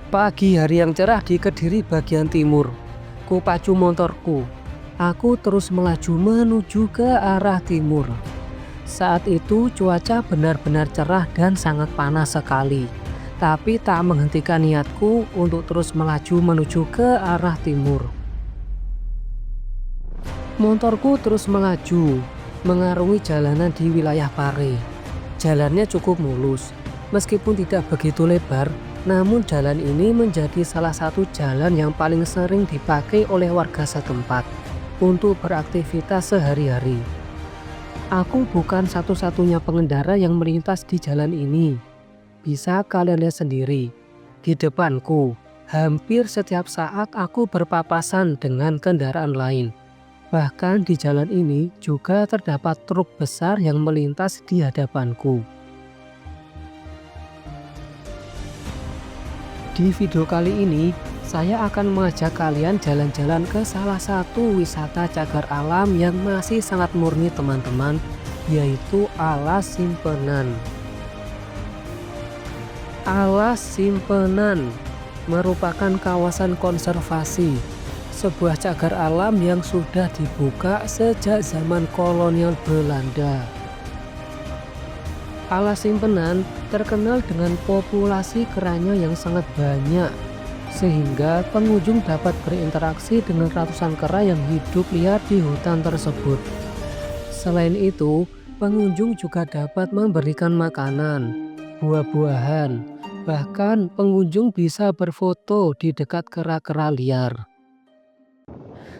Pagi hari yang cerah di Kediri bagian timur. Kupacu motorku. Aku terus melaju menuju ke arah timur. Saat itu cuaca benar-benar cerah dan sangat panas sekali. Tapi tak menghentikan niatku untuk terus melaju menuju ke arah timur. Motorku terus melaju, mengarungi jalanan di wilayah Pare. Jalannya cukup mulus, meskipun tidak begitu lebar, namun jalan ini menjadi salah satu jalan yang paling sering dipakai oleh warga setempat untuk beraktivitas sehari-hari. Aku bukan satu-satunya pengendara yang melintas di jalan ini. Bisa kalian lihat sendiri, di depanku, hampir setiap saat aku berpapasan dengan kendaraan lain. Bahkan di jalan ini juga terdapat truk besar yang melintas di hadapanku. Di video kali ini, saya akan mengajak kalian jalan-jalan ke salah satu wisata cagar alam yang masih sangat murni teman-teman, yaitu Alas Simpenan. Alas Simpenan merupakan kawasan konservasi, sebuah cagar alam yang sudah dibuka sejak zaman kolonial Belanda. Alas Simpenan terkenal dengan populasi keranya yang sangat banyak, sehingga pengunjung dapat berinteraksi dengan ratusan kera yang hidup liar di hutan tersebut. Selain itu, pengunjung juga dapat memberikan makanan, buah-buahan, bahkan pengunjung bisa berfoto di dekat kera-kera liar.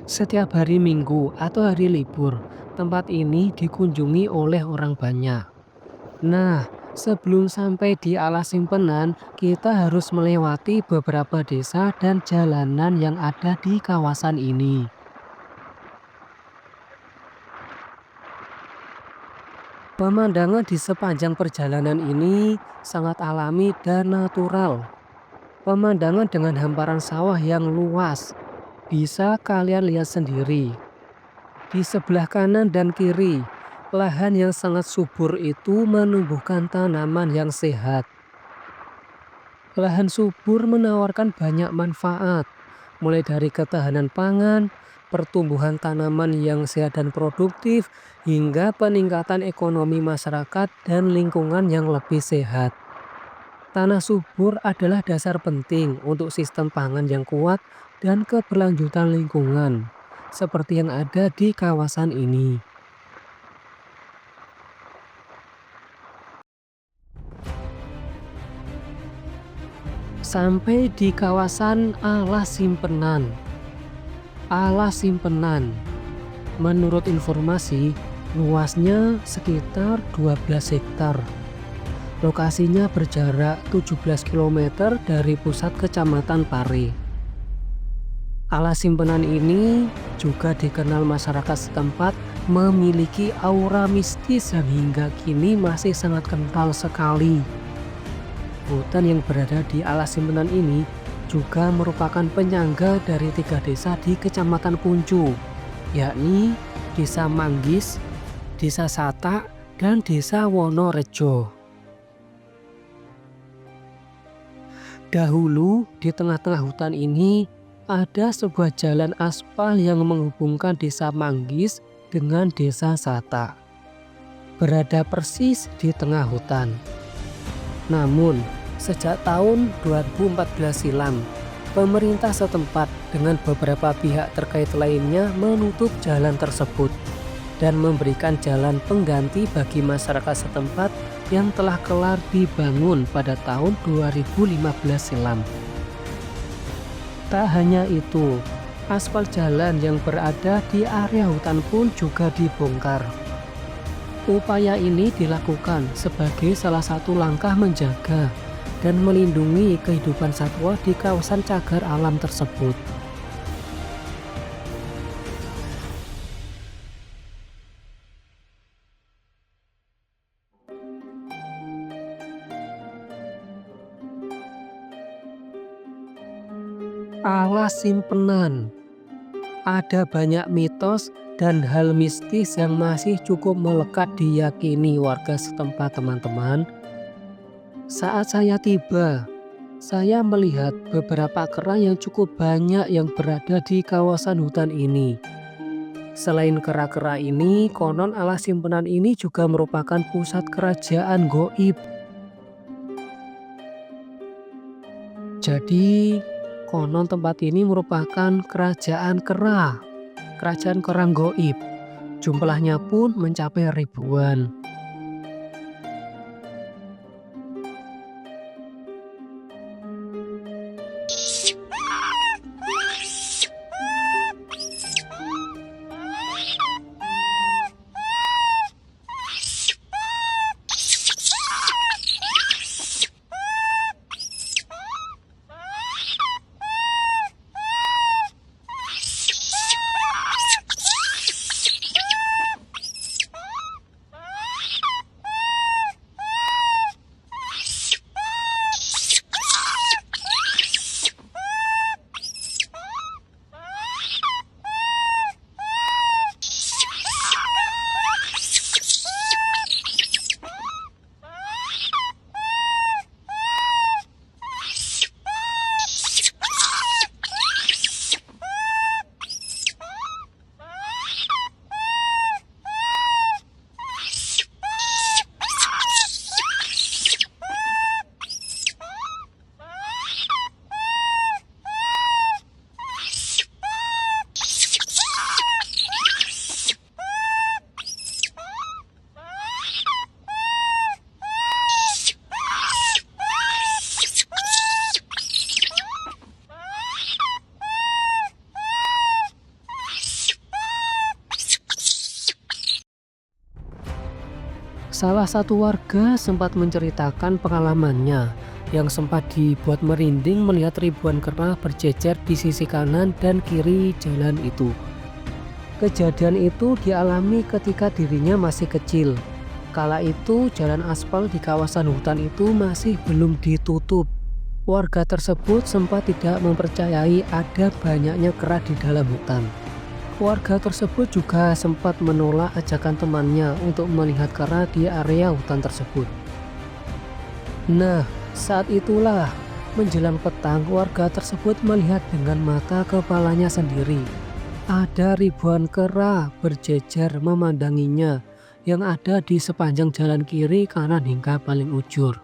Setiap hari Minggu atau hari libur, tempat ini dikunjungi oleh orang banyak. Nah, sebelum sampai di Alas Simpenan, kita harus melewati beberapa desa dan jalanan yang ada di kawasan ini. Pemandangan di sepanjang perjalanan ini sangat alami dan natural. Pemandangan dengan hamparan sawah yang luas, bisa kalian lihat sendiri. Di sebelah kanan dan kiri, lahan yang sangat subur itu menumbuhkan tanaman yang sehat. Lahan subur menawarkan banyak manfaat, mulai dari ketahanan pangan, pertumbuhan tanaman yang sehat dan produktif, hingga peningkatan ekonomi masyarakat dan lingkungan yang lebih sehat. Tanah subur adalah dasar penting untuk sistem pangan yang kuat dan keberlanjutan lingkungan, seperti yang ada di kawasan ini. Sampai di kawasan Alas Simpenan. Alas Simpenan, menurut informasi, luasnya sekitar 12 hektar. Lokasinya berjarak 17 km dari pusat kecamatan Pare. Alas Simpenan ini juga dikenal masyarakat setempat memiliki aura mistis yang hingga kini masih sangat kental sekali. Hutan yang berada di Alas Simpenan ini juga merupakan penyangga dari 3 desa di Kecamatan Puncu, yakni Desa Manggis, Desa Satak, dan Desa Wonorejo. Dahulu di tengah-tengah hutan ini ada sebuah jalan aspal yang menghubungkan Desa Manggis dengan Desa Satak, berada persis di tengah hutan. Namun, sejak tahun 2014 silam, pemerintah setempat dengan beberapa pihak terkait lainnya menutup jalan tersebut dan memberikan jalan pengganti bagi masyarakat setempat yang telah kelar dibangun pada tahun 2015 silam. Tak hanya itu, aspal jalan yang berada di area hutan pun juga dibongkar. Upaya ini dilakukan sebagai salah satu langkah menjaga dan melindungi kehidupan satwa di kawasan cagar alam tersebut. Alas Simpenan. Ada banyak mitos dan hal mistis yang masih cukup melekat diyakini warga setempat teman-teman. Saat saya tiba saya melihat beberapa kera yang cukup banyak yang berada di kawasan hutan ini. Selain kera-kera ini, konon alas simpenan ini juga merupakan pusat kerajaan goib. Jadi, konon tempat ini merupakan kerajaan kera goib. Jumlahnya pun mencapai ribuan. Salah satu warga sempat menceritakan pengalamannya yang sempat dibuat merinding melihat ribuan kera berjejer di sisi kanan dan kiri jalan itu. Kejadian itu dialami ketika dirinya masih kecil. Kala itu jalan aspal di kawasan hutan itu masih belum ditutup. Warga tersebut sempat tidak mempercayai ada banyaknya kera di dalam hutan. Warga tersebut juga sempat menolak ajakan temannya untuk melihat kera di area hutan tersebut. Nah, saat itulah menjelang petang warga tersebut melihat dengan mata kepalanya sendiri. Ada ribuan kera berjejer memandanginya yang ada di sepanjang jalan kiri, kanan hingga paling ujur.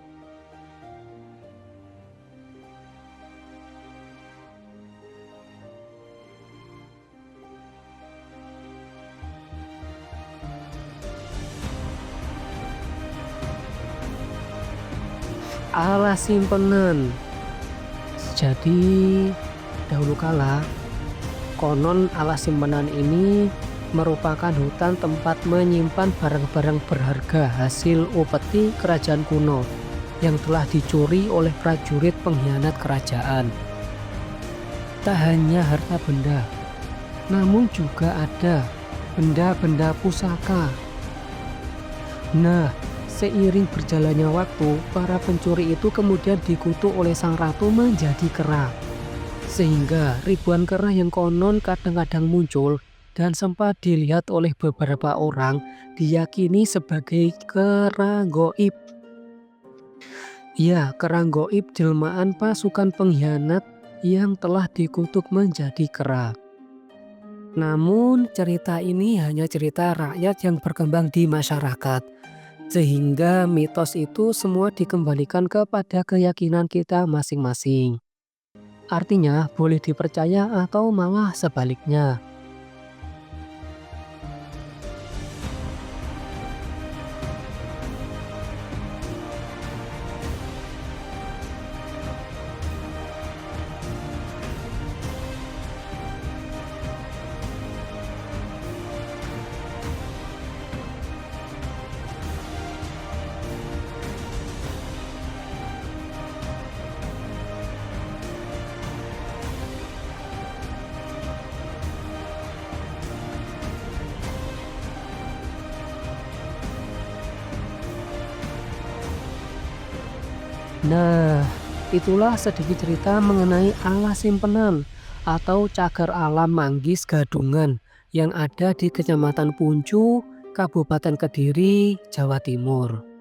Alas simpenan. Jadi dahulu kala konon alas simpenan ini merupakan hutan tempat menyimpan barang-barang berharga hasil upeti kerajaan kuno yang telah dicuri oleh prajurit pengkhianat kerajaan. Tak hanya harta benda, namun juga ada benda-benda pusaka. Nah, seiring berjalannya waktu, para pencuri itu kemudian dikutuk oleh sang ratu menjadi kera. Sehingga ribuan kera yang konon kadang-kadang muncul dan sempat dilihat oleh beberapa orang diyakini sebagai kera goib. Ya, kera goib jelmaan pasukan pengkhianat yang telah dikutuk menjadi kera. Namun cerita ini hanya cerita rakyat yang berkembang di masyarakat. Sehingga mitos itu semua dikembalikan kepada keyakinan kita masing-masing. Artinya boleh dipercaya atau malah sebaliknya. Nah, itulah sedikit cerita mengenai alas simpenan atau cagar alam Manggis Gadungan yang ada di Kecamatan Puncu, Kabupaten Kediri, Jawa Timur.